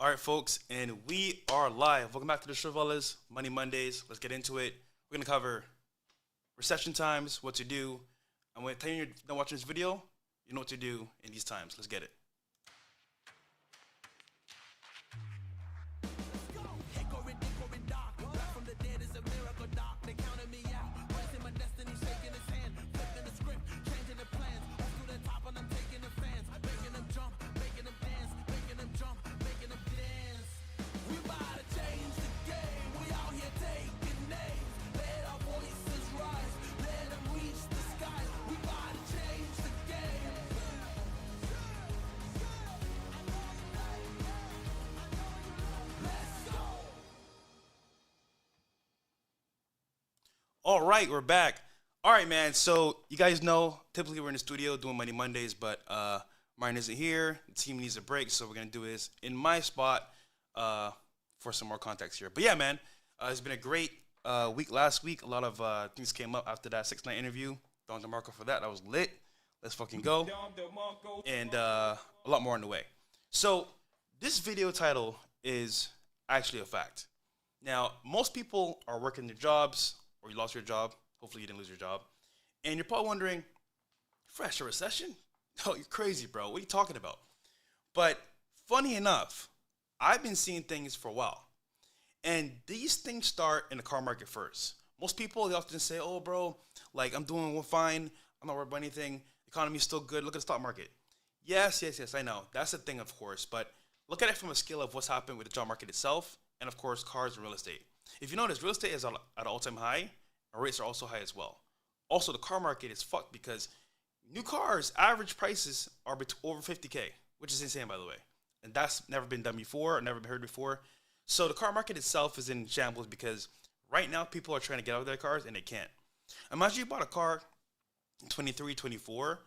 All right, folks, and we are live. Welcome back to the show, fellas. Money Mondays. Let's get into it. We're gonna cover recession times, what to do. I'm gonna tell you, you're done watching this video, you know what to do in these times. Let's get it. All right, we're back. All right, man. So you guys know, typically we're in the studio doing Money Mondays, but Martin isn't here. The team needs a break, so we're gonna do this in my spot for some more context here. But yeah, man, it's been a great week last week. A lot of things came up after that 6 9 interview. Don DeMarco for that. That was lit. Let's fucking go. And a lot more on the way. So this video title is actually a fact. Now, most people are working their jobs, or you lost your job. Hopefully, you didn't lose your job. And you're probably wondering, fresh a recession? Oh, you're crazy, bro. What are you talking about? But funny enough, I've been seeing things for a while. And these things start in the car market first. Most people, they often say, oh, bro, like I'm doing fine. I'm not worried about anything. The economy's still good. Look at the stock market. Yes, I know. That's the thing, of course. But look at it from a scale of what's happened with the job market itself and, of course, cars and real estate. If you notice, real estate is at an all-time high, and rates are also high as well. Also, the car market is fucked because new cars, average prices are over 50K, which is insane, by the way. And that's never been done before, or never been heard before. So the car market itself is in shambles because right now people are trying to get out of their cars and they can't. Imagine you bought a car in 23, 24,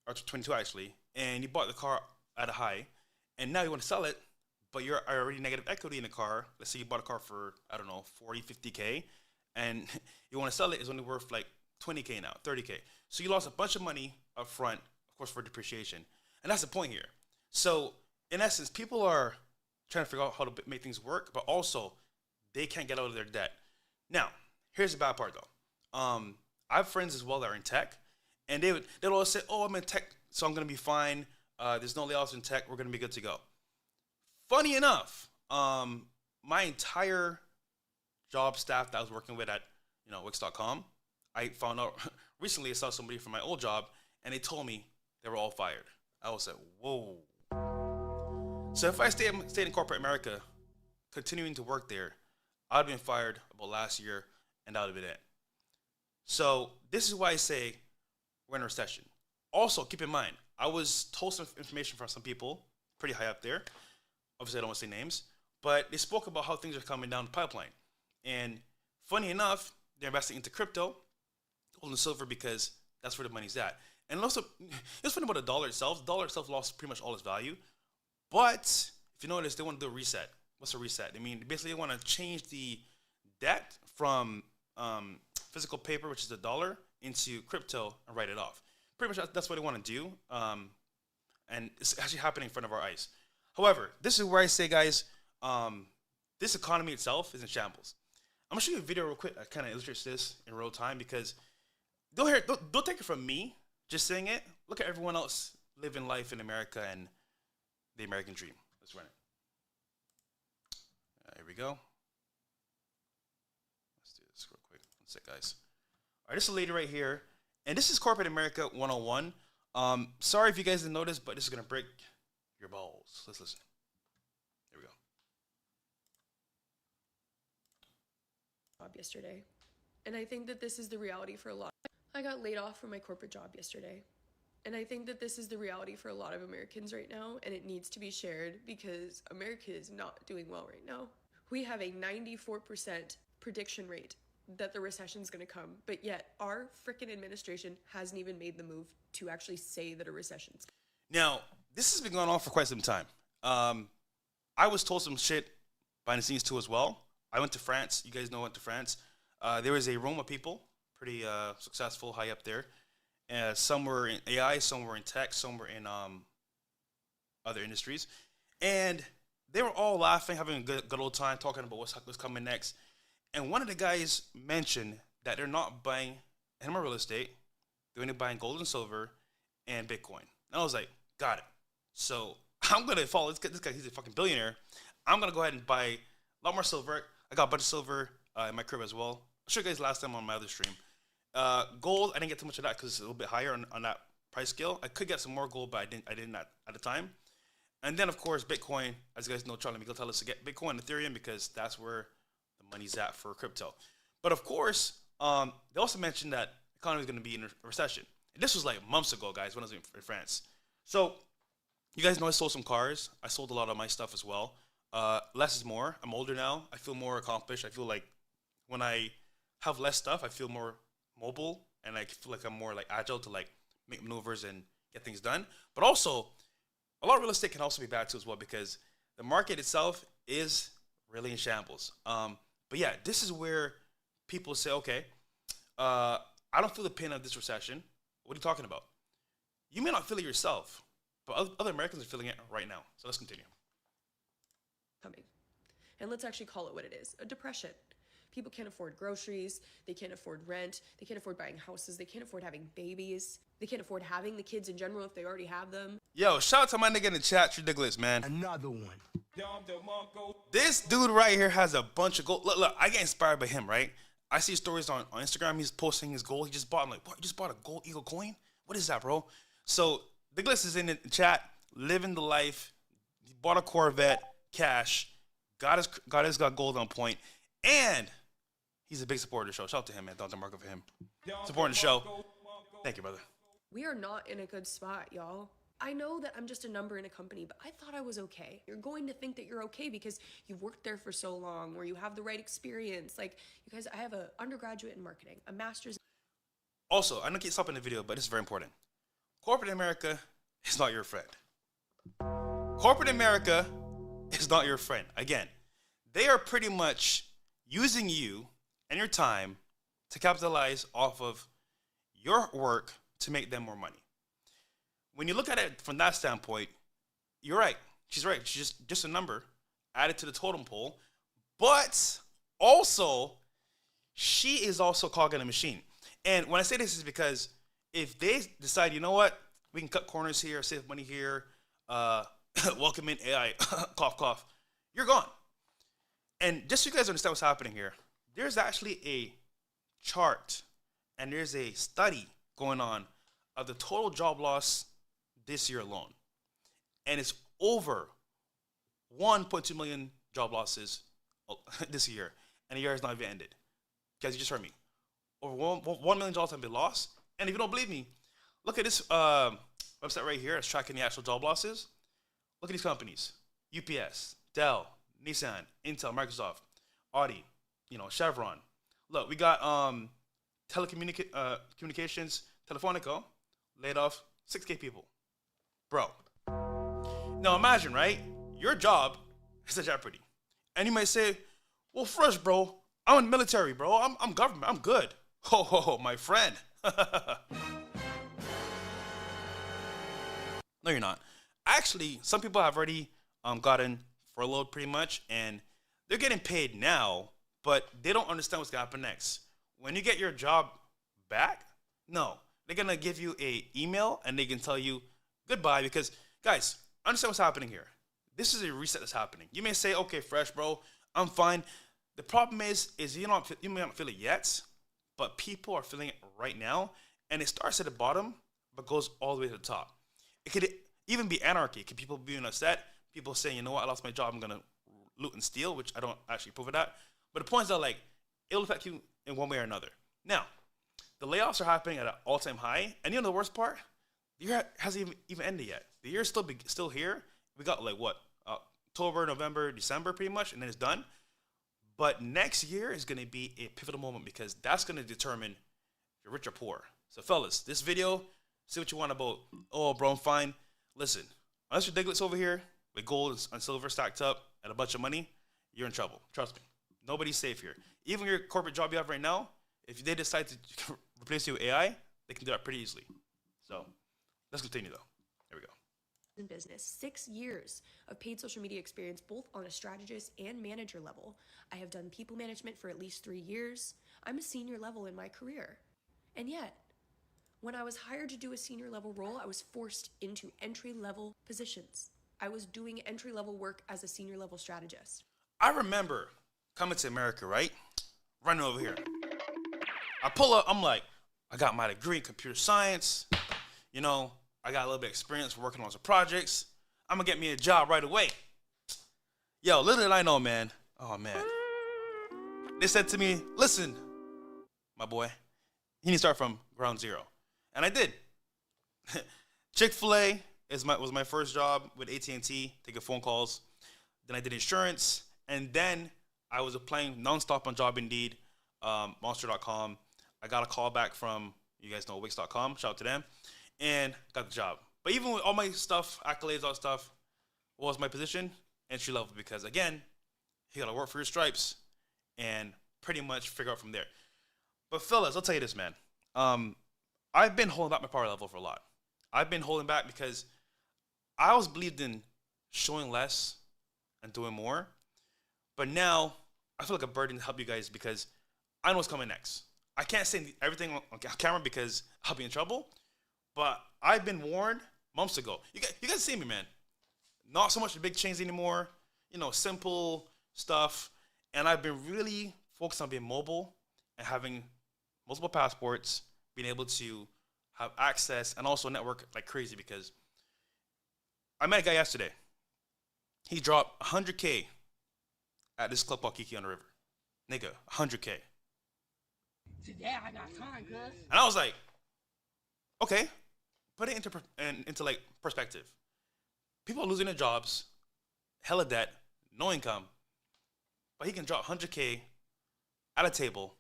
or 22 actually, and you bought the car at a high, and now you want to sell it, but you're already negative equity in the car. Let's say you bought a car for, I don't know, 40, 50K, and you want to sell it, it's only worth like 20K now, 30K. So you lost a bunch of money up front, of course, for depreciation. And that's the point here. So, in essence, people are trying to figure out how to make things work, but also they can't get out of their debt. Now, here's the bad part though. I have friends as well that are in tech, and they'll always say, "Oh, I'm in tech, so I'm gonna be fine. There's no layoffs in tech. We're gonna be good to go." Funny enough, my entire job staff that I was working with at Wix.com, I found out recently I saw somebody from my old job, and they told me they were all fired. I was like, "Whoa." So if I stayed in corporate America, continuing to work there, I'd have been fired about last year, and that would have been it. So this is why I say we're in a recession. Also, keep in mind, I was told some information from some people pretty high up there. Obviously, I don't want to say names, but they spoke about how things are coming down the pipeline. And funny enough, they're investing into crypto, gold and silver, because that's where the money's at. And also, it's funny about the dollar itself. The dollar itself lost pretty much all its value. But if you notice, they want to do a reset. What's a reset? I mean, basically, they want to change the debt from physical paper, which is the dollar, into crypto and write it off. Pretty much that's what they want to do. And it's actually happening in front of our eyes. However, this is where I say, guys, this economy itself is in shambles. I'm gonna show you a video real quick that kind of illustrates this in real time because don't take it from me just saying it. Look at everyone else living life in America and the American dream. Let's run it. Here we go. Let's do this real quick. One sec, guys. All right, this is a lady right here, and this is corporate America 101. Sorry if you guys didn't notice, but this is gonna break your balls. Let's listen. Here we go. Job yesterday. And I think that this is the reality for a lot. I got laid off from my corporate job yesterday. And I think that this is the reality for a lot of Americans right now, and it needs to be shared because America is not doing well right now. We have a 94% prediction rate that the recession is going to come, but yet our frickin' administration hasn't even made the move to actually say that a recession's coming. Now, this has been going on for quite some time. I was told some shit behind the scenes too as well. I went to France. You guys know I went to France. There was a room of people, pretty successful, high up there. Some were in AI, some were in tech, some were in other industries. And they were all laughing, having a good old time, talking about what's coming next. And one of the guys mentioned that they're not buying any more real estate. They're only buying gold and silver and Bitcoin. And I was like, got it. So I'm going to follow this guy. He's a fucking billionaire. I'm going to go ahead and buy a lot more silver. I got a bunch of silver in my crib as well. I'll show you guys last time on my other stream. Gold, I didn't get too much of that because it's a little bit higher on that price scale. I could get some more gold, but I didn't at the time. And then, of course, Bitcoin. As you guys know, Charlie Miguel tell us to get Bitcoin and Ethereum because that's where the money's at for crypto. But, of course, they also mentioned that the economy is going to be in a recession. And this was like months ago, guys, when I was in France. So, you guys know I sold some cars. I sold a lot of my stuff as well. Less is more. I'm older now. I feel more accomplished. I feel like when I have less stuff, I feel more mobile, and I feel like I'm more like agile to like make maneuvers and get things done. But also, a lot of real estate can also be bad too as well because the market itself is really in shambles. But yeah, this is where people say, okay, I don't feel the pain of this recession. What are you talking about? You may not feel it yourself, but other Americans are feeling it right now. So let's continue. Coming. And let's actually call it what it is, a depression. People can't afford groceries, they can't afford rent, they can't afford buying houses, they can't afford having babies, they can't afford having the kids in general if they already have them. Yo, shout out to my nigga in the chat, ridiculous, man. Another one. This dude right here has a bunch of gold. Look, I get inspired by him, right? I see stories on Instagram, he's posting his gold. He just bought, I'm like, what, you just bought a gold eagle coin? What is that, bro? So, Douglas is in the chat, living the life. He bought a Corvette, cash, got his gold on point, and he's a big supporter of the show. Shout out to him, man. Dr. Marco for him. Supporting the show. Thank you, brother. We are not in a good spot, y'all. I know that I'm just a number in a company, but I thought I was okay. You're going to think that you're okay because you've worked there for so long, or you have the right experience. Like, you guys, I have an undergraduate in marketing, a master's. Also, I don't keep stopping the video, but this is very important. Corporate America is not your friend. Corporate America is not your friend. Again, they are pretty much using you and your time to capitalize off of your work to make them more money. When you look at it from that standpoint, you're right. She's right. She's just a number added to the totem pole. But also, she is also cogging a machine. And when I say this is because if they decide, you know what, we can cut corners here, save money here, welcome in AI, cough, cough, you're gone. And just so you guys understand what's happening here, there's actually a chart and there's a study going on of the total job loss this year alone. And it's over 1.2 million job losses this year. And the year has not even ended. Guys, you just heard me. Over 1 million jobs have been lost. And if you don't believe me, look at this website right here. It's tracking the actual job losses. Look at these companies. UPS, Dell, Nissan, Intel, Microsoft, Audi, Chevron. Look, we got telecommunications, Telefonica, laid off 6K people. Bro. Now imagine, right? Your job is a jeopardy. And you might say, well, Fresh, bro, I'm in the military, bro. I'm government. I'm good. Ho, ho, ho, my friend. No, you're not. Actually, some people have already gotten furloughed pretty much, and they're getting paid now, but they don't understand what's going to happen next. When you get your job back, no. They're going to give you an email, and they can tell you goodbye because, guys, understand what's happening here. This is a reset that's happening. You may say, okay, Fresh, bro, I'm fine. The problem is you may not feel it yet, but people are feeling it right now, and it starts at the bottom, but goes all the way to the top. It could even be anarchy. It could people being upset, people saying, you know what, I lost my job, I'm going to loot and steal, which I don't actually prove of that. But the point is that, like, it'll affect you in one way or another. Now, the layoffs are happening at an all-time high, and you know the worst part? The year hasn't even ended yet. The year's still here. We got like what, October, November, December, pretty much, and then it's done. But next year is going to be a pivotal moment because that's going to determine if you're rich or poor. So, fellas, this video, say what you want about, oh, bro, I'm fine. Listen, unless you're Diglets over here with gold and silver stacked up and a bunch of money, you're in trouble. Trust me. Nobody's safe here. Even your corporate job you have right now, if they decide to replace you with AI, they can do that pretty easily. So, let's continue, though. There we go. In business, 6 years of paid social media experience, both on a strategist and manager level. I have done people management for at least 3 years. I'm a senior level in my career. And yet, when I was hired to do a senior level role, I was forced into entry level positions. I was doing entry level work as a senior level strategist. I remember coming to America, right? Running over here. I pull up, I'm like, I got my degree in computer science, you know, I got a little bit of experience working on some projects. I'm gonna get me a job right away. Yo, little did I know, man. Oh, man. They said to me, listen, my boy, you need to start from ground zero. And I did. Chick-fil-A was my first job with AT&T, taking phone calls. Then I did insurance. And then I was applying nonstop on Job Indeed, Monster.com. I got a call back from, you guys know, Wix.com. Shout out to them. And got the job. But even with all my stuff, accolades, all that stuff, what was my position? Entry level, because again, you gotta work for your stripes and pretty much figure out from there. But fellas, I'll tell you this, man. I've been holding back my power level for a lot. I've been holding back because I always believed in showing less and doing more. But now I feel like a burden to help you guys because I know what's coming next. I can't say everything on camera because I'll be in trouble. But I've been warned months ago. You guys see me, man. Not so much the big chains anymore. You know, simple stuff. And I've been really focused on being mobile and having multiple passports, being able to have access and also network like crazy because I met a guy yesterday. He dropped 100K at this club called Kiki on the River. Nigga, 100K. Today I got time, cuz. And I was like, okay. Put it into like perspective. People are losing their jobs, hella debt, no income, but he can drop 100K at a table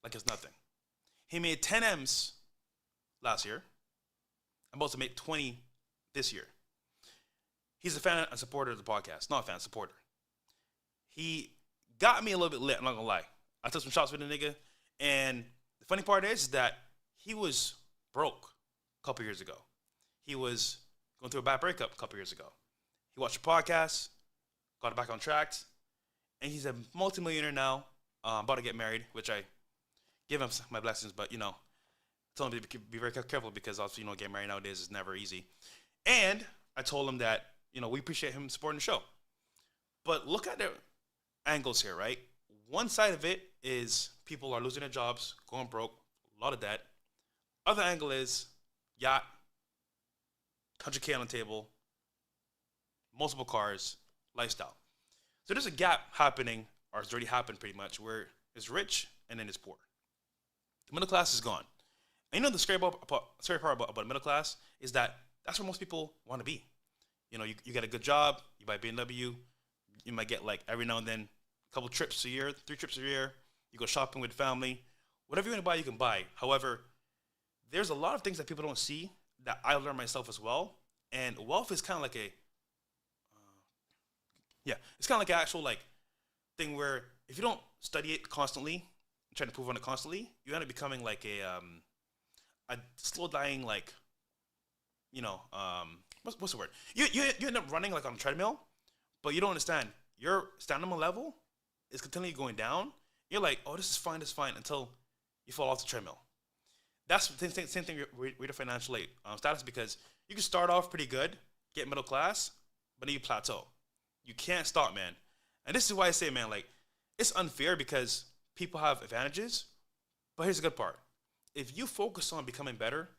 like it's nothing. He made 10 M's last year. I'm about to make 20 this year. He's a fan and supporter of the podcast. Not a fan, supporter. He got me a little bit lit, I'm not gonna lie. I took some shots with the nigga, and the funny part is that he was broke a couple years ago. He was going through a bad breakup a couple years ago. He watched a podcast, got it back on track, and he's a multimillionaire now, about to get married, which I give him my blessings, but, you know, told him to be very careful because, also, you know, getting married nowadays is never easy. And I told him that, you know, we appreciate him supporting the show. But look at the angles here, right? One side of it is people are losing their jobs, going broke, a lot of debt. Other angle is yacht, 100K on the table, multiple cars, lifestyle. So there's a gap happening, or it's already happened pretty much, where it's rich and then it's poor. The middle class is gone. And you know the scary part about middle class is that that's where most people want to be. You know, you get a good job, you buy BMW, you might get like every now and then a couple trips a year, 3 trips a year, you go shopping with family. Whatever you want to buy, you can buy. However, there's a lot of things that people don't see that I learned myself as well. And wealth is kind of like it's kind of like an actual like thing where if you don't study it constantly, try to improve on it constantly, you end up becoming like a slow dying, like, you know, what's the word? You end up running like on a treadmill, but you don't understand. Your stamina level is continually going down. You're like, oh, this is fine, until you fall off the treadmill. That's the same thing with the financial status, because you can start off pretty good, get middle class, but then you plateau. You can't stop, man. And this is why I say, man, like, it's unfair because people have advantages, but here's the good part. If you focus on becoming better,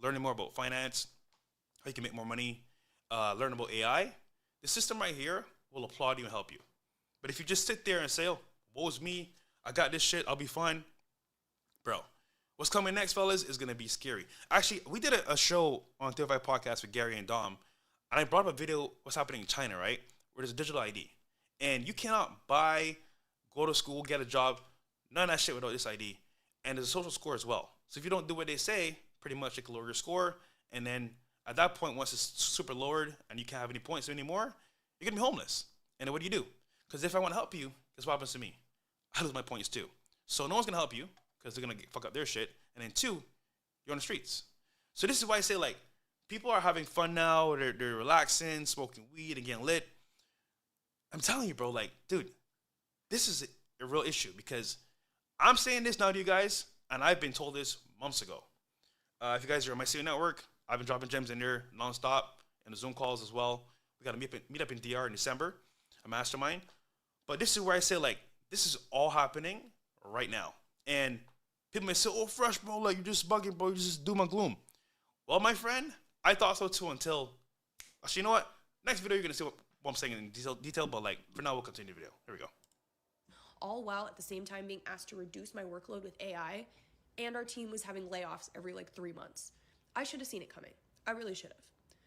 learning more about finance, how you can make more money, learn about AI, the system right here will applaud you and help you. But if you just sit there and say, oh, woe's me, I got this shit, I'll be fine, bro, What's coming next, fellas, is gonna be scary. Actually, we did a show on 35 Podcast with Gary and Dom, and I brought up a video what's happening in China, right? Where there's a digital ID, and you cannot buy, go to school, get a job, none of that shit without this ID. And there's a social score as well. So if you don't do what they say, pretty much they can lower your score, and then at that point, once it's super lowered and you can't have any points anymore, you're gonna be homeless. And then what do? Because if I want to help you, guess what happens to me? I lose my points too. So no one's gonna help you because they're gonna fuck up their shit. And then two, you're on the streets. So this is why I say, like, people are having fun now. They're relaxing, smoking weed, and getting lit. I'm telling you, bro, like, dude, this is a real issue because I'm saying this now to you guys, and I've been told this months ago. If you guys are on my City Network, I've been dropping gems in there nonstop, and the Zoom calls as well. We got to meet up in DR in December, a mastermind. But this is where I say, like, this is all happening right now. And people may say, oh, Fresh, bro, like, you're just bugging, bro. You just doom and gloom. Well, my friend, I thought so too until, actually, you know what? Next video, you're going to see what I'm saying in detail, but, like, for now, we'll continue the video. Here we go. All while at the same time being asked to reduce my workload with AI, and our team was having layoffs every, like, 3 months. I should have seen it coming. I really should have.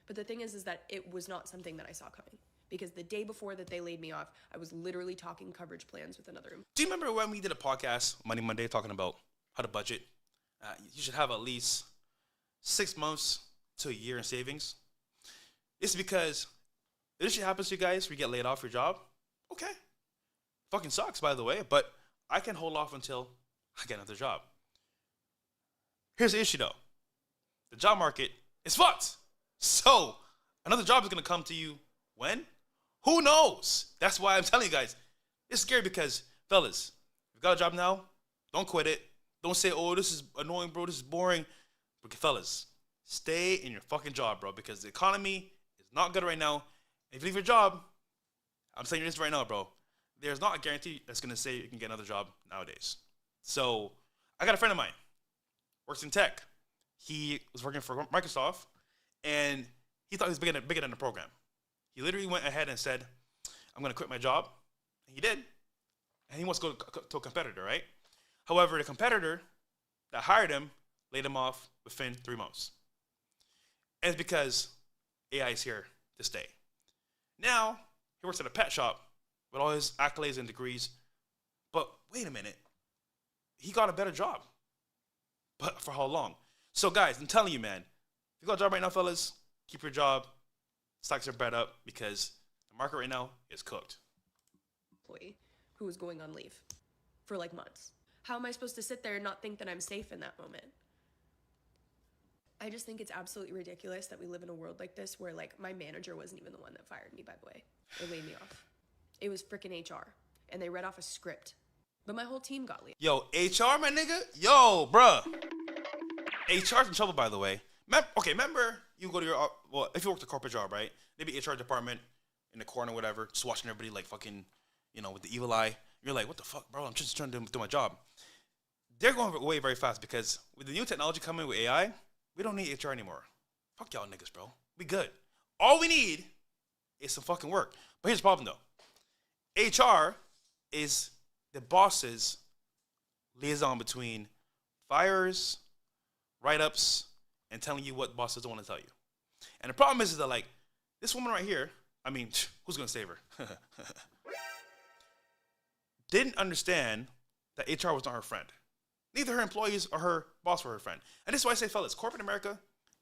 But the thing is that it was not something that I saw coming. Because the day before that they laid me off, I was literally talking coverage plans with another employee. Do you remember when we did a podcast, Money Monday, talking about how to budget? You should have at least 6 months to a year in savings. It's because if this shit happens to you guys, where you get laid off your job, okay. Fucking sucks, by the way, but I can hold off until I get another job. Here's the issue, though. The job market is fucked. So another job is going to come to you when? Who knows? That's why I'm telling you guys. It's scary because, fellas, if you got a job now, don't quit it. Don't say, oh, this is annoying, bro. This is boring. But fellas, stay in your fucking job, bro, because the economy is not good right now. If you leave your job, I'm saying this right now, bro. There's not a guarantee that's going to say you can get another job nowadays. So I got a friend of mine, works in tech. He was working for Microsoft, and he thought he was bigger than the program. He literally went ahead and said, I'm going to quit my job. And he did. And he wants to go to a competitor, right? However, the competitor that hired him laid him off within 3 months. And it's because AI is here to stay. Now, he works at a pet shop with all his accolades and degrees. But wait a minute. He got a better job. But for how long? So, guys, I'm telling you, man, if you got a job right now, fellas, keep your job. Stocks your bread up because the market right now is cooked. Employee who was going on leave for like months. How am I supposed to sit there and not think that I'm safe in that moment? I just think it's absolutely ridiculous that we live in a world like this where, like, my manager wasn't even the one that fired me, by the way. They laid me off. It was freaking HR, and they read off a script. But my whole team got laid. Yo, HR, my nigga? Yo, bruh. HR's in trouble, by the way. Remember you go to your, well, if you work the corporate job, right? Maybe HR department in the corner, whatever, just watching everybody like fucking, you know, with the evil eye. You're like, what the fuck, bro? I'm just trying to do my job. They're going away very fast because with the new technology coming with AI, we don't need HR anymore. Fuck y'all niggas, bro. We good. All we need is some fucking work. But here's the problem, though. HR is the boss's liaison between fires, write-ups, and telling you what bosses don't want to tell you. And the problem is that, like, this woman right here, I mean, who's going to save her? Didn't understand that HR was not her friend. Neither her employees or her boss were her friend. And this is why I say, fellas, corporate America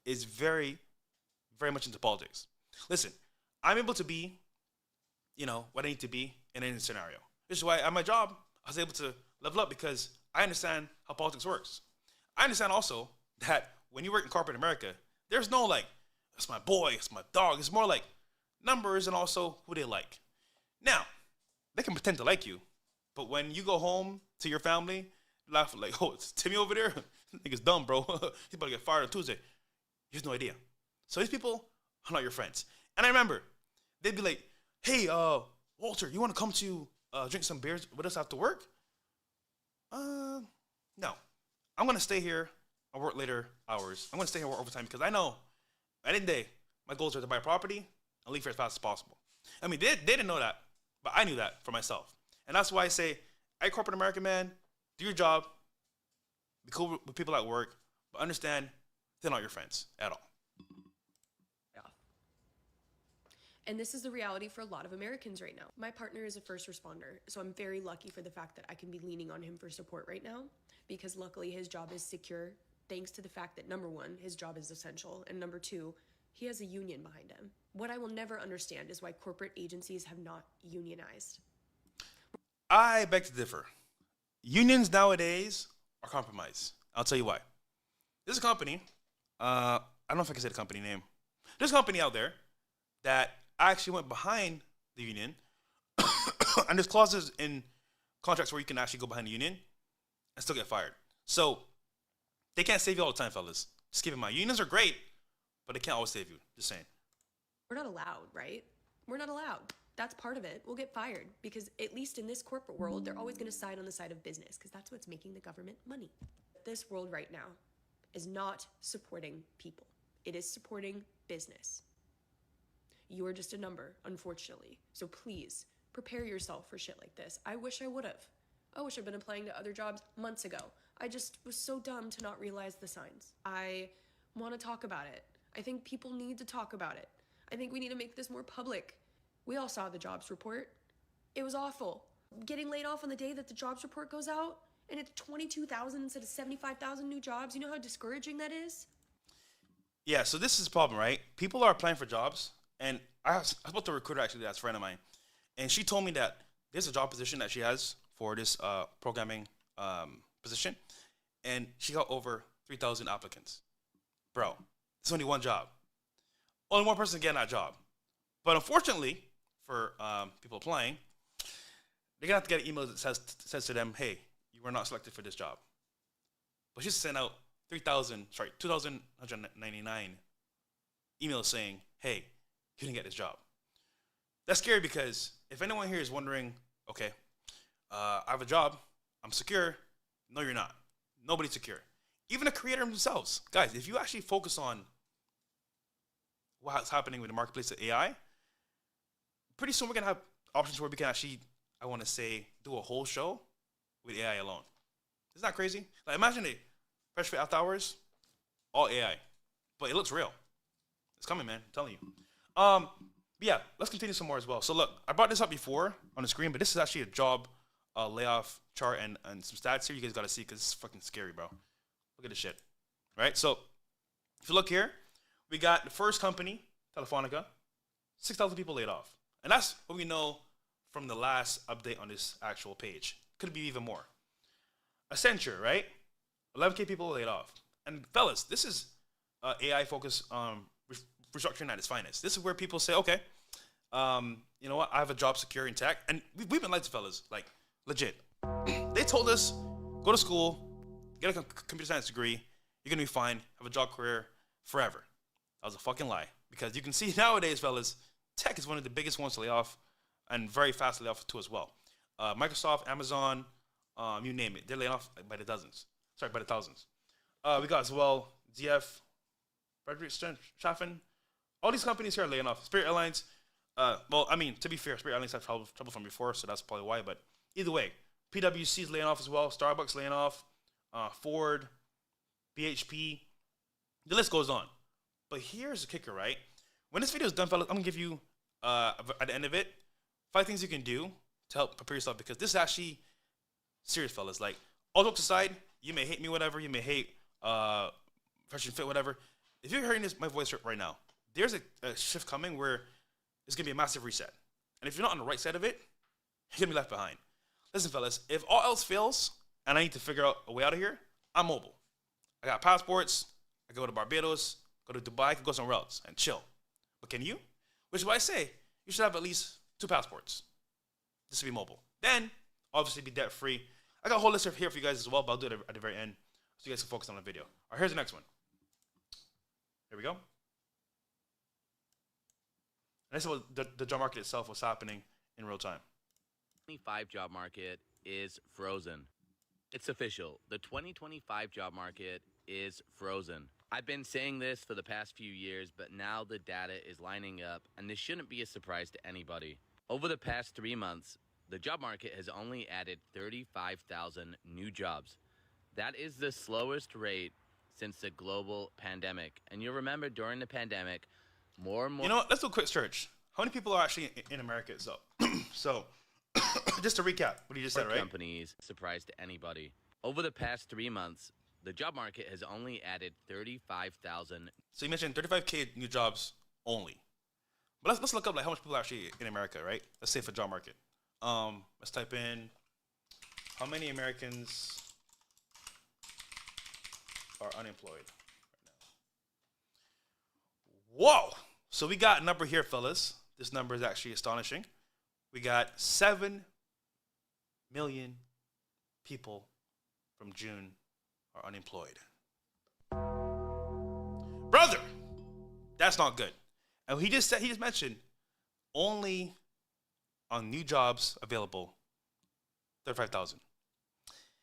is very, very much into politics. Listen, I'm able to be, you know, what I need to be in any scenario. This is why at my job, I was able to level up because I understand how politics works. I understand also that when you work in corporate America, there's no like, it's my boy, it's my dog. It's more like numbers and also who they like. Now, they can pretend to like you, but when you go home to your family, laugh like, oh, it's Timmy over there? Nigga's dumb, bro. He's about to get fired on Tuesday. You have no idea. So these people are not your friends. And I remember, they'd be like, hey, Walter, you want to come to drink some beers with us after work? No. I'm going to stay here and work later hours. I'm going to stay here and work overtime because I know at the end of the day, my goals are to buy a property and leave here as fast as possible. I mean, they didn't know that, but I knew that for myself. And that's why I say, hey, corporate American man, do your job be cool with people at work, but understand they're not your friends at all. And this is the reality for a lot of Americans right now. My partner is a first responder, so I'm very lucky for the fact that I can be leaning on him for support right now, because luckily his job is secure, thanks to the fact that number one, his job is essential, and number two, he has a union behind him. What I will never understand is why corporate agencies have not unionized. I beg to differ. Unions nowadays are compromised. I'll tell you why. There's a company, I don't know if I can say the company name. There's a company out there that actually went behind the union, and there's clauses in contracts where you can actually go behind the union and still get fired. So they can't save you all the time, fellas. Just keep in mind, unions are great, but they can't always save you. Just saying. We're not allowed, right? We're not allowed. That's part of it. We'll get fired because at least in this corporate world, they're always going to side on the side of business because that's what's making the government money. This world right now is not supporting people. It is supporting business. You are just a number, unfortunately. So please, prepare yourself for shit like this. I wish I would have. I wish I'd been applying to other jobs months ago. I just was so dumb to not realize the signs. I want to talk about it. I think people need to talk about it. I think we need to make this more public. We all saw the jobs report. It was awful. Getting laid off on the day that the jobs report goes out, and it's 22,000 instead of 75,000 new jobs. You know how discouraging that is? Yeah, so this is the problem, right? People are applying for jobs, and I spoke to a recruiter actually that's a friend of mine, and she told me that there's a job position that she has for this programming position, and she got over 3,000 applicants. Bro, it's only one job. Only one person getting that job. But unfortunately, for people applying, they're going to have to get an email that says to them, hey, you were not selected for this job. But she sent out 2,199 emails saying, hey, you didn't get this job. That's scary because if anyone here is wondering, okay, I have a job, I'm secure. No, you're not. Nobody's secure. Even the creator themselves. Guys, if you actually focus on what's happening with the marketplace of AI, pretty soon we're going to have options where we can actually, I want to say, do a whole show with AI alone. Isn't that crazy? Like, imagine it. Fresh Fit After Hours, all AI. But it looks real. It's coming, man. I'm telling you. But yeah, let's continue some more as well. So look, I brought this up before on the screen, but this is actually a job layoff chart and some stats here you guys got to see because it's fucking scary, bro. Look at this shit. Right? So if you look here, we got the first company, Telefonica, 6,000 people laid off. And that's what we know from the last update on this actual page. Could be even more. Accenture, right? 11K people laid off. And fellas, this is AI focused restructuring at its finest. This is where people say, okay, you know what? I have a job secure in tech. And we've been lied to, fellas. Like, legit. They told us, go to school, get a computer science degree, you're going to be fine, have a job career forever. That was a fucking lie. Because you can see nowadays, fellas, tech is one of the biggest ones to lay off and very fast to lay off too as well. Microsoft, Amazon, you name it. They're laying off by the dozens. Sorry, by the thousands. We got as well ZF, Frederick Schaffen. All these companies here are laying off. Spirit Airlines, well, I mean, to be fair, Spirit Airlines have trouble from before, so that's probably why. But either way, PwC is laying off as well. Starbucks laying off. Ford, BHP. The list goes on. But here's the kicker, right? When this video is done, fellas, I'm going to give you, at the end of it, 5 things you can do to help prepare yourself because this is actually serious, fellas. Like, all jokes aside, you may hate me, whatever. You may hate Fresh and Fit, whatever. If you're hearing my voice right now, there's a shift coming where it's going to be a massive reset. And if you're not on the right side of it, you're going to be left behind. Listen, fellas, if all else fails and I need to figure out a way out of here, I'm mobile. I got passports. I can go to Barbados, go to Dubai, I can go somewhere else and chill. But can you? Which is why I say you should have at least 2 passports just to be mobile. Then, obviously, be debt-free. I got a whole list here for you guys as well, but I'll do it at the very end so you guys can focus on the video. All right, here's the next one. Here we go. And this is what the job market itself was happening in real time. 2025 job market is frozen. It's official. The 2025 job market is frozen. I've been saying this for the past few years, but now the data is lining up, and this shouldn't be a surprise to anybody. Over the past 3 months, the job market has only added 35,000 new jobs. That is the slowest rate since the global pandemic. And you'll remember during the pandemic, more and more You know what? Let's do a quick search. How many people are actually in America? So just to recap what you just said, right? companies, surprise to anybody. Over the past 3 months, the job market has only added 35,000. So you mentioned 35K new jobs only. But let's look up like how much people are actually in America, right? Let's say for job market. Let's type in how many Americans are unemployed right now. Whoa! So we got a number here, fellas. This number is actually astonishing. We got 7 million people from June are unemployed. Brother, that's not good. And he just mentioned only on new jobs available, 35,000.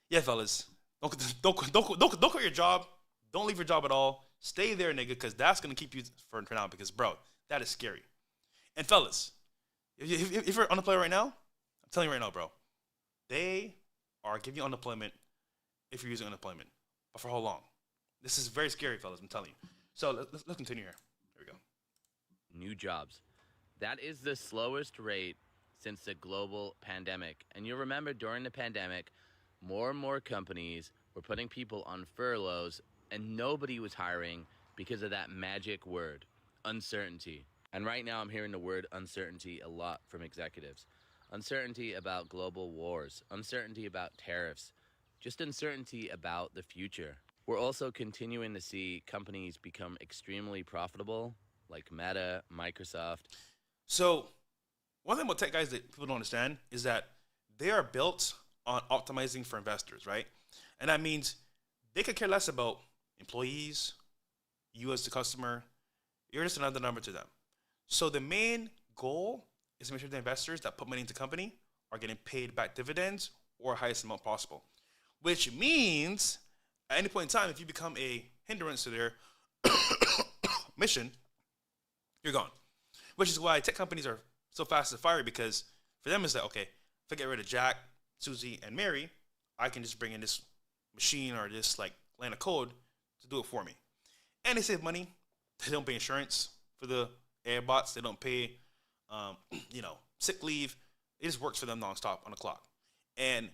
Yeah, fellas, don't quit your job. Don't leave your job at all. Stay there, nigga, because that's gonna keep you for now. Because bro, that is scary. And fellas, if you're unemployed right now, I'm telling you right now, bro, they are giving you unemployment if you're using unemployment. But for how long? This is very scary, fellas. I'm telling you. So let's continue here. Here we go. New jobs. That is the slowest rate since the global pandemic. And you'll remember during the pandemic, more and more companies were putting people on furloughs and nobody was hiring because of that magic word, uncertainty. And right now I'm hearing the word uncertainty a lot from executives. Uncertainty about global wars, uncertainty about tariffs, just uncertainty about the future. We're also continuing to see companies become extremely profitable, like Meta, Microsoft. So one thing about tech guys that people don't understand is that they are built on optimizing for investors, right? And that means they could care less about employees, you as the customer. You're just another number to them. So the main goal is to make sure the investors that put money into the company are getting paid back dividends or highest amount possible. Which means at any point in time, if you become a hindrance to their mission, you're gone. Which is why tech companies are so fast to fire, because for them it's like, okay, if I get rid of Jack, Susie, and Mary, I can just bring in this machine or this like line of code to do it for me. And they save money. They don't pay insurance for the AI bots. They don't pay, sick leave. It just works for them nonstop on the clock. And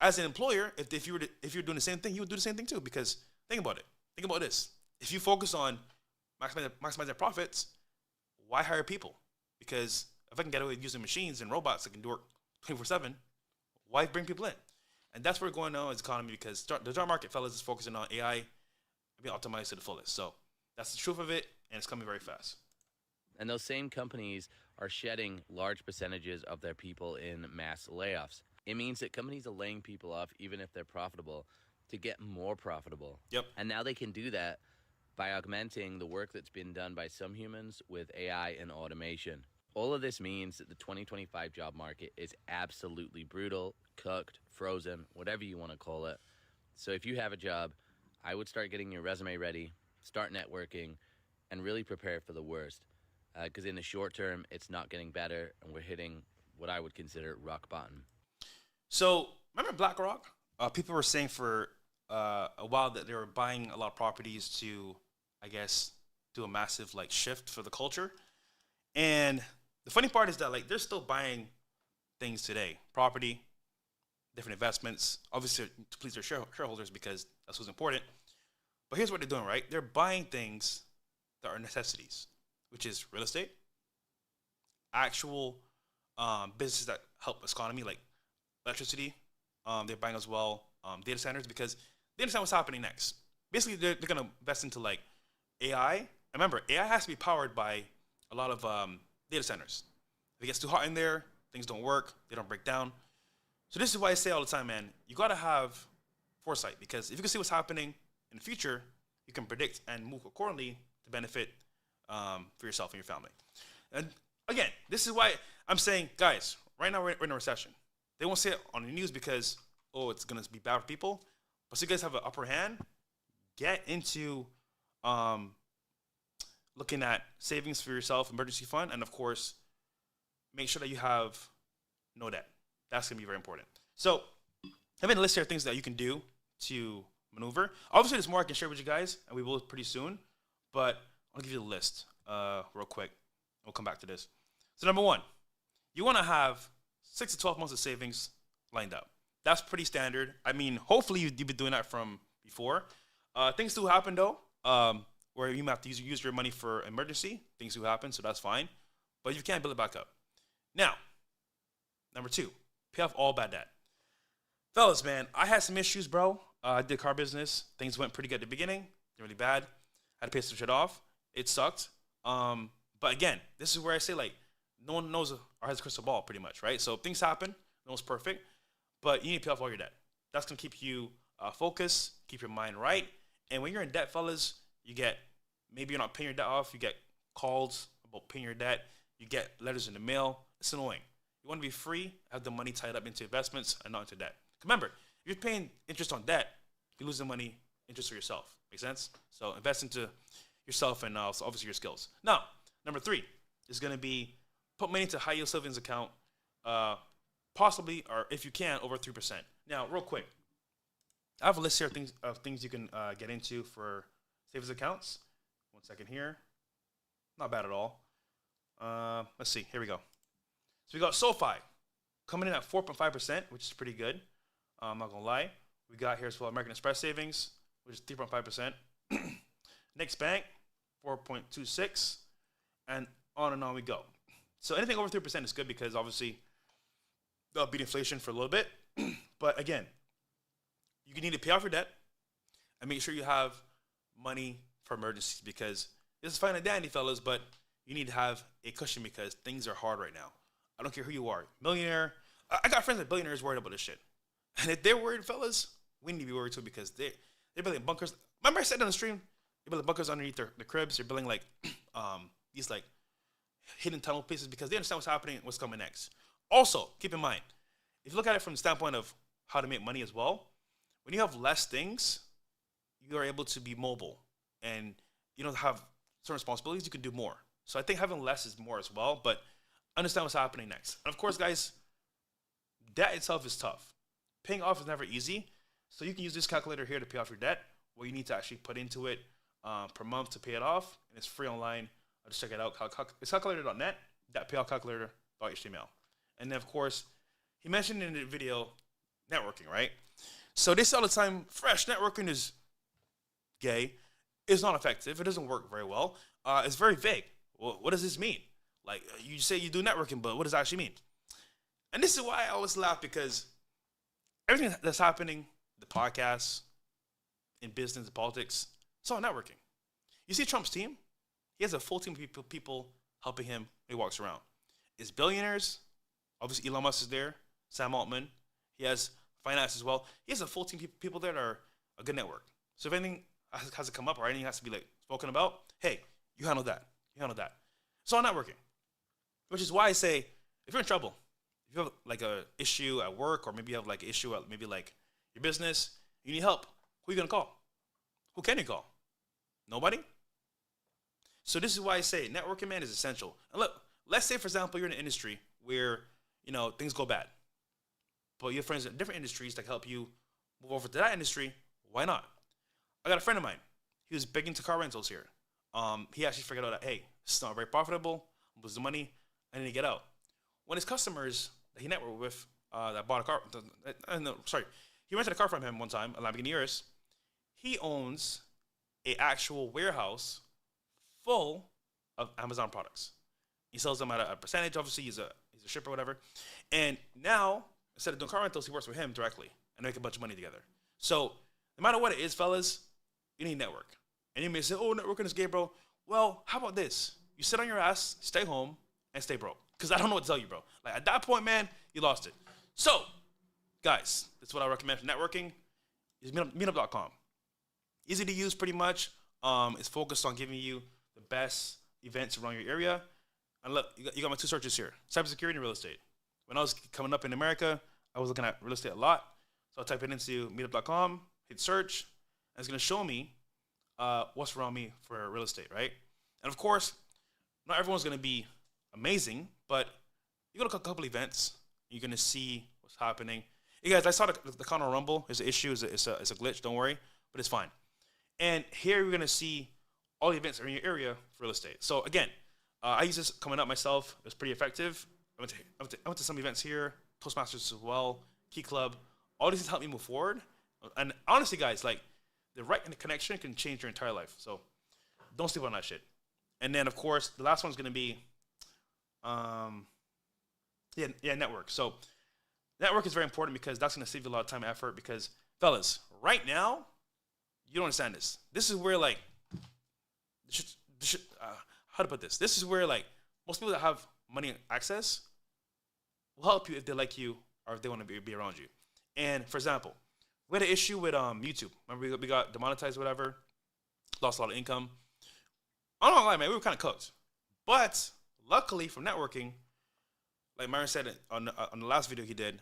as an employer, if you're doing the same thing, you would do the same thing too. Because think about it. Think about this. If you focus on maximizing profits, why hire people? Because if I can get away with using machines and robots that can do work 24/7, why bring people in? And that's where we're going now as economy, because the job market, fellas, is focusing on AI being optimized to the fullest. So that's the truth of it, and it's coming very fast. And those same companies are shedding large percentages of their people in mass layoffs. It means that companies are laying people off even if they're profitable to get more profitable. Yep. And now they can do that by augmenting the work that's been done by some humans with AI and automation. All of this means that the 2025 job market is absolutely brutal, cooked, frozen, whatever you want to call it. So if you have a job, I would start getting your resume ready, start networking, and really prepare for the worst. Because in the short term, it's not getting better, and we're hitting what I would consider rock bottom. So remember BlackRock? People were saying for a while that they were buying a lot of properties to, I guess, do a massive like shift for the culture. And the funny part is that like they're still buying things today, property, different investments, obviously to please their shareholders because that's what's important. But here's what they're doing, right? They're buying things that are necessities, which is real estate, actual businesses that help the economy, like electricity. They're buying as well data centers, because they understand what's happening next. Basically, they're going to invest into like AI. And remember, AI has to be powered by a lot of data centers. If it gets too hot in there, things don't work, they don't break down. So this is why I say all the time, man, you got to have foresight, because if you can see what's happening in the future, you can predict and move accordingly to benefit for yourself and your family. And again, this is why I'm saying, guys, right now we're in a recession. They won't say it on the news because, it's going to be bad for people. But so you guys have an upper hand, get into looking at savings for yourself, emergency fund, and of course, make sure that you have no debt. That's going to be very important. So I made a list here of things that you can do to maneuver. Obviously, there's more I can share with you guys, and we will pretty soon. But I'll give you the list real quick. We'll come back to this. So number one, you want to have 6 to 12 months of savings lined up. That's pretty standard. I mean, hopefully you've been doing that from before. Things do happen though, where you might have to use your money for emergency. Things do happen, so that's fine. But you can't build it back up. Now, number two, pay off all bad debt. Fellas, man, I had some issues, bro. I did car business. Things went pretty good at the beginning. Really bad. Had to pay some shit off. It sucked. But again, this is where I say, like, no one knows or has a crystal ball pretty much, right? So things happen. No one's perfect. But you need to pay off all your debt. That's going to keep you focused, keep your mind right. And when you're in debt, fellas, you get, maybe you're not paying your debt off. You get calls about paying your debt. You get letters in the mail. It's annoying. You want to be free, have the money tied up into investments and not into debt. Remember, if you're paying interest on debt, you lose the money, interest for yourself. Make sense? So invest into yourself and obviously your skills. Now, number three is going to be put money into high yield savings account, possibly, or if you can, over 3%. Now, real quick, I have a list here of things you can get into for savings accounts. 1 second here. Not bad at all. Let's see. Here we go. So we got SoFi coming in at 4.5%, which is pretty good. I'm not going to lie. We got here as well American Express Savings, which is 3.5%. Next Bank, 4.26%. And on we go. So anything over 3% is good because obviously they'll beat inflation for a little bit. But again, you need to pay off your debt and make sure you have money for emergencies because this is fine and dandy, fellas, but you need to have a cushion because things are hard right now. I don't care who you are. Millionaire. I got friends that billionaires worried about this shit. And if they're worried, fellas, we need to be worried too because they're building bunkers. Remember I said on the stream, they're building bunkers underneath the cribs. They're building like these like hidden tunnel places because they understand what's happening and what's coming next. Also, keep in mind, if you look at it from the standpoint of how to make money as well, when you have less things, you are able to be mobile and you don't have certain responsibilities. You can do more. So I think having less is more as well, but understand what's happening next. And of course, guys, debt itself is tough. Paying off is never easy. So you can use this calculator here to pay off your debt, where you need to actually put into it per month to pay it off. And it's free online. I'll just check it out. It's calculator.net, that payoutcalculator.html. And then, of course, he mentioned in the video networking, right? So they say all the time, fresh networking is gay. It's not effective. It doesn't work very well. It's very vague. Well, what does this mean? Like, you say you do networking, but what does that actually mean? And this is why I always laugh because everything that's happening, the podcasts, in business, politics, it's all networking. You see Trump's team? He has a full team of people helping him when he walks around. It's billionaires. Obviously, Elon Musk is there. Sam Altman. He has finance as well. He has a full team of people that are a good network. So if anything has to come up or anything has to be like spoken about, hey, you handle that. You handle that. It's all networking. Which is why I say, if you're in trouble, if you have like a issue at work or maybe you have like an issue at maybe like your business, you need help, who are you going to call? Who can you call? Nobody? So this is why I say networking, man, is essential. And look, let's say, for example, you're in an industry where, you know, things go bad. But you have friends in different industries that help you move over to that industry. Why not? I got a friend of mine. He was big into car rentals here. He actually figured out that, hey, it's not very profitable. I'm losing money. I need to get out. When his customers that he networked with that bought a car, he rented a car from him one time, a Lamborghini Urus. He owns an actual warehouse full of Amazon products. He sells them at a percentage. Obviously, he's a shipper or whatever. And now, instead of doing car rentals, he works with him directly and make a bunch of money together. So no matter what it is, fellas, you need network. And you may say, oh, networking is gay, bro. Well, how about this? You sit on your ass, stay home, and stay broke. Because I don't know what to tell you, bro. Like, at that point, man, you lost it. So, guys, that's what I recommend for networking is meetup.com. Easy to use pretty much. It's focused on giving you the best events around your area. And look, you got my two searches here. Cybersecurity and real estate. When I was coming up in America, I was looking at real estate a lot. So I type it into meetup.com, hit search, and it's going to show me what's around me for real estate, right? And of course, not everyone's going to be amazing, but you go to a couple events, you're going to see what's happening. You guys, I saw the Conor Rumble. It's an issue. It's a glitch. Don't worry, but it's fine. And here we're gonna see all the events in your area for real estate. So again, I use this coming up myself. It was pretty effective. I went to some events here, Toastmasters as well, Key Club. All these things help me move forward. And honestly, guys, like the right connection can change your entire life. So don't sleep on that shit. And then of course, the last one's gonna be, network. So network is very important because that's gonna save you a lot of time and effort. Because fellas, right now, you don't understand this. This is where like, how to put this? This is where like most people that have money access will help you if they like you or if they want to be around you. And for example, we had an issue with YouTube. Remember we got demonetized, or whatever, lost a lot of income. I'm not gonna lie, man, we were kind of cooked. But luckily from networking, like Myron said on the last video he did,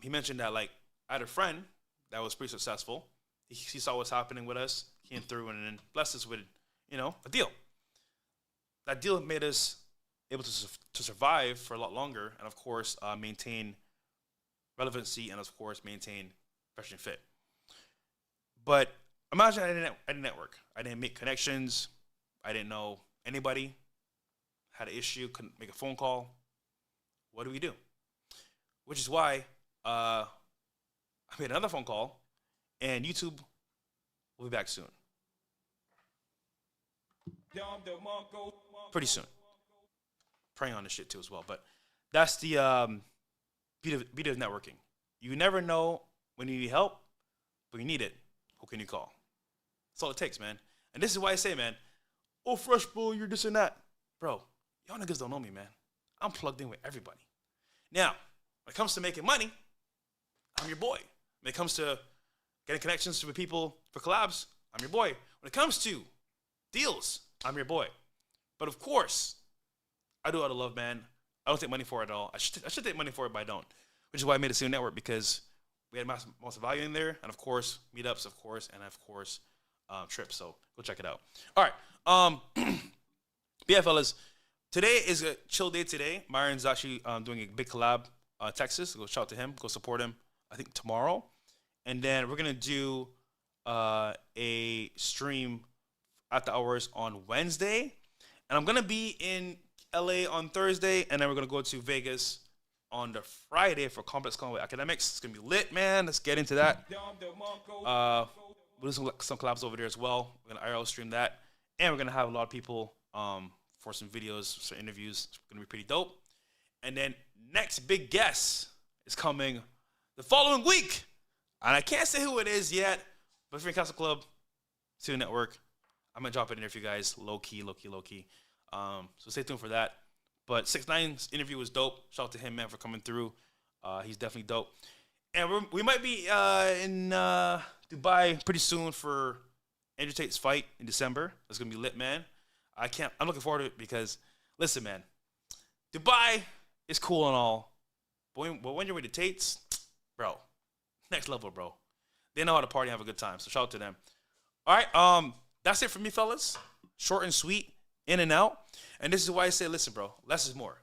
he mentioned that like I had a friend that was pretty successful. He saw what's happening with us, came through and then blessed us with, a deal. That deal made us able to survive for a lot longer, and of course maintain relevancy, and of course maintain fashion fit. But imagine I didn't network. I didn't make connections. I didn't know anybody. Had an issue, couldn't make a phone call. What do we do? Which is why I made another phone call, and YouTube will be back soon. Pretty soon. Praying on this shit too as well. But that's the beauty of networking. You never know when you need help, but you need it. Who can you call? That's all it takes, man. And this is why I say, man, oh, Fresh Bull, you're this and that. Bro, y'all niggas don't know me, man. I'm plugged in with everybody. Now, when it comes to making money, I'm your boy. When it comes to getting connections with people for collabs, I'm your boy. When it comes to deals, I'm your boy. But of course, I do it out of love, man. I don't take money for it at all. I should take money for it, but I don't. Which is why I made a student network, because we had most value in there. And of course, meetups, of course, and of course, trips. So go check it out. All right. Yeah, fellas. Today is a chill day today. Myron's actually doing a big collab, Texas. Go shout out to him. Go support him, I think, tomorrow. And then we're going to do a stream at the hours on Wednesday. And I'm going to be in LA on Thursday. And then we're going to go to Vegas on the Friday for Complex Con with Academics. It's going to be lit, man. Let's get into that. We'll do some collabs over there as well. We're going to IRL stream that. And we're going to have a lot of people for some videos, some interviews. It's going to be pretty dope. And then next big guest is coming the following week. And I can't say who it is yet, but if you're in Castle Club, Student Network, I'm going to drop it in there for you guys. Low key. So stay tuned for that. But 6ix9ine's interview was dope. Shout out to him, man, for coming through. He's definitely dope. And we might be in Dubai pretty soon for Andrew Tate's fight in December. It's going to be lit, man. I'm looking forward to it because, listen, man, Dubai is cool and all. But when you're with the Tates, bro, next level, bro. They know how to party and have a good time. So shout out to them. All right, that's it for me, fellas. Short and sweet, in and out. And this is why I say, listen, bro, less is more.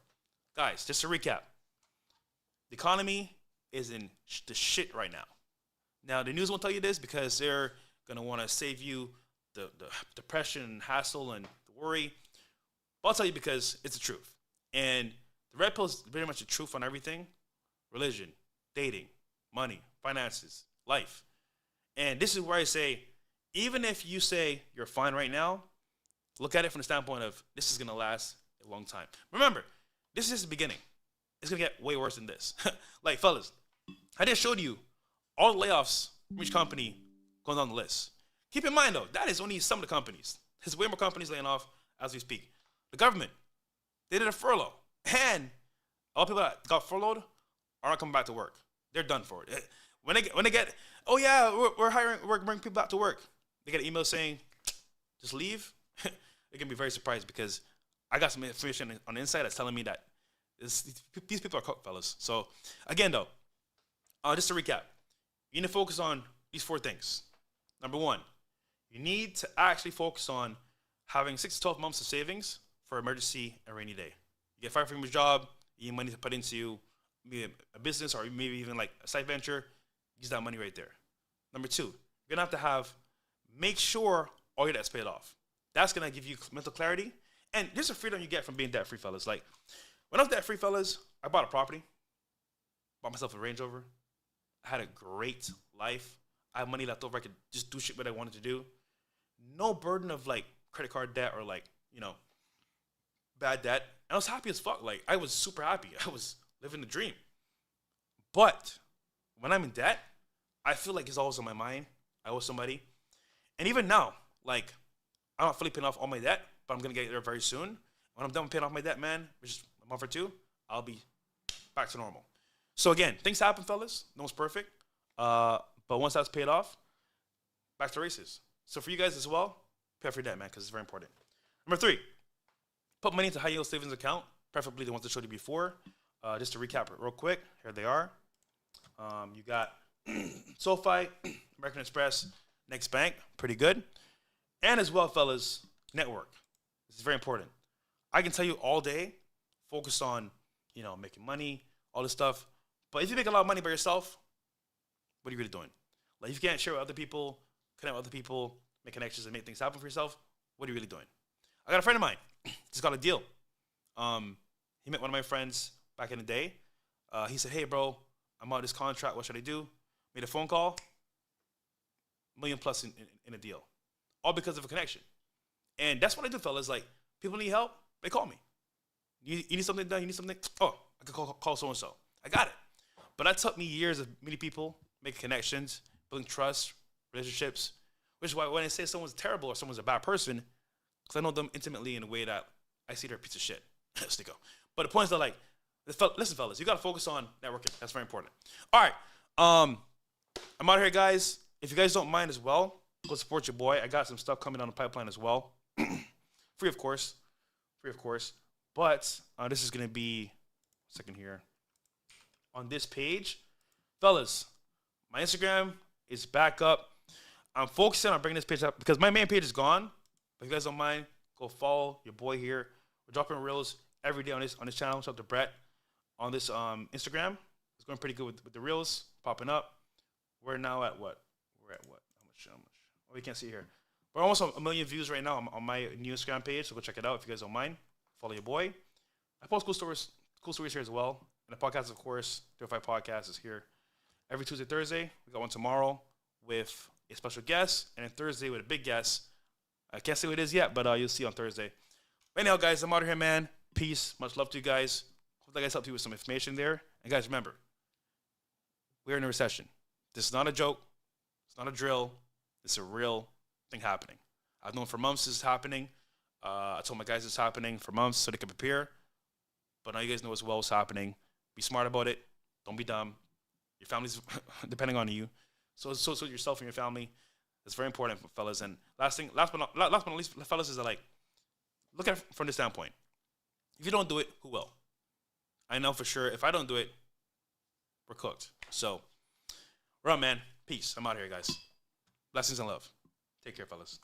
Guys, just to recap. The economy is in the shit right now. Now, the news won't tell you this because they're going to want to save you the depression and hassle and the worry. But I'll tell you because it's the truth. And the red pill is very much the truth on everything. Religion, dating, money, finances, life. And this is where I say, even if you say you're fine right now, look at it from the standpoint of this is going to last a long time. Remember, this is just the beginning. It's going to get way worse than this. Like, fellas, I just showed you all the layoffs from each company going down the list. Keep in mind, though, that is only some of the companies. There's way more companies laying off as we speak. The government, they did a furlough. And all people that got furloughed are not coming back to work. They're done for it. When they get, oh, yeah, we're bringing people back to work. They get an email saying, just leave. They're going to be very surprised because I got some information on the inside that's telling me that these people are cooked, fellas. So, again, though, just to recap, you need to focus on these 4 things. Number 1, you need to actually focus on having 6 to 12 months of savings for emergency and rainy day. You get fired from your job, you need money to put into maybe a business or maybe even like a side venture. use that money right there. Number two, you're going to have make sure all your debt's paid off. That's going to give you mental clarity. And there's a freedom you get from being debt-free, fellas. Like, when I was debt-free, fellas, I bought a property, bought myself a Range Rover. I had a great life. I had money left over. I could just do shit what I wanted to do. No burden of, like, credit card debt or, like, you know, bad debt. And I was happy as fuck. Like, I was super happy. I was living the dream. But when I'm in debt, I feel like it's always on my mind. I owe somebody. And even now, like, I'm not fully paying off all my debt, but I'm going to get there very soon. When I'm done paying off my debt, man, which is a month or two, I'll be back to normal. So again, things happen, fellas. No one's perfect. But once that's paid off, back to races. So for you guys as well, pay off your debt, man, because it's very important. Number three, put money into high-yield savings account, preferably the ones I showed you before. Just to recap it real quick, here they are. You got SoFi, American Express, Next Bank, pretty good. And as well, fellas, network. This is very important. I can tell you all day, focus on, you know, making money, all this stuff. But if you make a lot of money by yourself, what are you really doing? Like, if you can't share with other people, connect with other people, make connections and make things happen for yourself, what are you really doing? I got a friend of mine, just got a deal. He met one of my friends back in the day. He said, hey, bro, I'm on this contract. What should I do? Made a phone call, $1 million plus in a deal. All because of a connection. And that's what I do, fellas. Like, people need help, they call me. You need something done? You need something? Oh, I could call so-and-so. I got it. But that took me years of meeting people, making connections, building trust, relationships, which is why when I say someone's terrible or someone's a bad person, because I know them intimately in a way that I see they're a piece of shit. Sticko. But the point is that, like, listen, fellas, you got to focus on networking. That's very important. All right. I'm out here, guys. If you guys don't mind as well, go support your boy. I got some stuff coming down the pipeline as well. Free, of course. But this is going to be, a second here, on this page. Fellas, my Instagram is back up. I'm focusing on bringing this page up because my main page is gone. But if you guys don't mind, go follow your boy here. We're dropping reels every day on this channel. Shout out to Brett on this Instagram. It's going pretty good with the reels popping up. We're now at what? We're at what? How much? Oh, you can't see here. We're almost 1 million views right now on my new Instagram page, so go check it out if you guys don't mind. Follow your boy. I post cool stories here as well. And the podcast, of course, 35 Podcast is here every Tuesday, Thursday. We got one tomorrow with a special guest, and then Thursday with a big guest. I can't say what it is yet, but you'll see on Thursday. But anyhow, guys, I'm out of here, man. Peace. Much love to you guys. Hope that guys helped you with some information there. And guys, remember, we're in a recession. This is not a joke. It's not a drill. It's a real thing happening. I've known for months this is happening. I told my guys it's happening for months so they can prepare. But now you guys know as well what's happening. Be smart about it. Don't be dumb. Your family's depending on you. So yourself and your family. It's very important, fellas. And last but not least, fellas, is that, like, look at it from this standpoint. If you don't do it, who will? I know for sure if I don't do it, we're cooked. So, we're out, man. Peace. I'm out here, guys. Blessings and love. Take care, fellas.